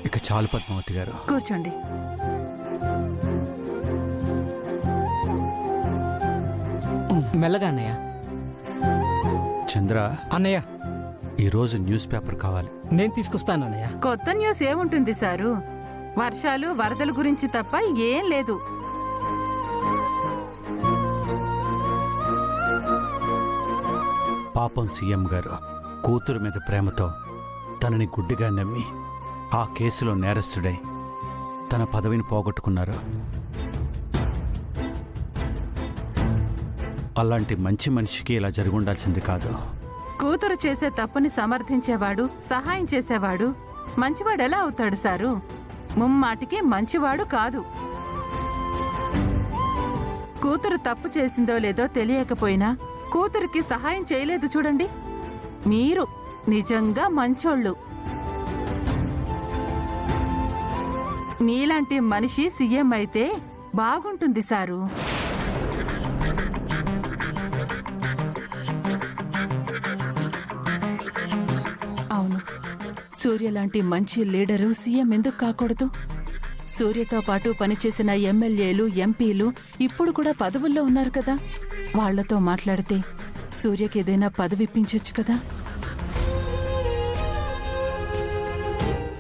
ఇక చాలు పద్మావతి గారు. కూర్చోండి. మెల్లగా అన్నయ్య. చంద్ర, అన్నయ్య ఈరోజు న్యూస్ పేపర్ కావాలి. నేను తీసుకొస్తాను అన్నయ్య. కొత్త న్యూస్ ఏముంటుంది సారు? వర్షాలు వరదల గురించి తప్ప ఏం లేదు. పాపం సీఎం గారు కూతురు మీద ప్రేమతో తనని గుడ్డిగా నమ్మి ఆ కేసులో నేరస్తుడై తన పదవిని పోగొట్టుకున్నారు. అలాంటి మంచి మనిషికి ఇలా జరుగుండాల్సింది కాదు. కూతురు చేసే తప్పుని సమర్థించేవాడు, సహాయం చేసేవాడు మంచివాడు ఎలా అవుతాడు సారు? ముమ్మాటికి మంచివాడు కాదు. కూతురు తప్పు చేసిందో లేదో తెలియకపోయినా కూతురికి సహాయం చేయలేదు చూడండి. మీరు నిజంగా మంచోళ్ళు. మీలాంటి మనిషి సీఎం అయితే బాగుంటుంది సారు. అవును, సూర్య లాంటి మంచి లీడరు సీఎం ఎందుకు కాకూడదు? సూర్యతో పాటు పనిచేసిన ఎమ్మెల్యేలు, ఎంపీలు ఇప్పుడు కూడా పదవుల్లో ఉన్నారు కదా. వాళ్లతో మాట్లాడితే సూర్యకి ఏదైనా పదవి ఇప్పించొచ్చు కదా.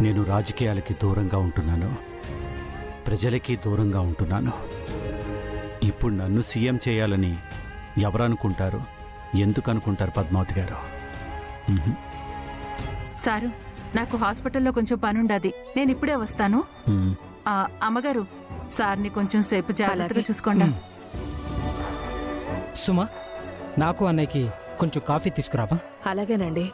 నేను రాజకీయాలకి దూరంగా ఉంటున్నాను, ప్రజలకి దూరంగా ఉంటున్నాను. ఇప్పుడు నన్ను సీఎం చేయాలని ఎవరనుకుంటారు, ఎందుకు అనుకుంటారు పద్మావతి గారు? సారు, నాకు హాస్పిటల్లో కొంచెం పనుండాది, నేను ఇప్పుడే వస్తాను. అమ్మగారు, సార్ని కొంచెం సేపు జాగ్రత్తగా చూసుకోండి. సుమా, నాకు అన్నయ్యకి కొంచెం కాఫీ తీసుకురావా? అలాగేనండి.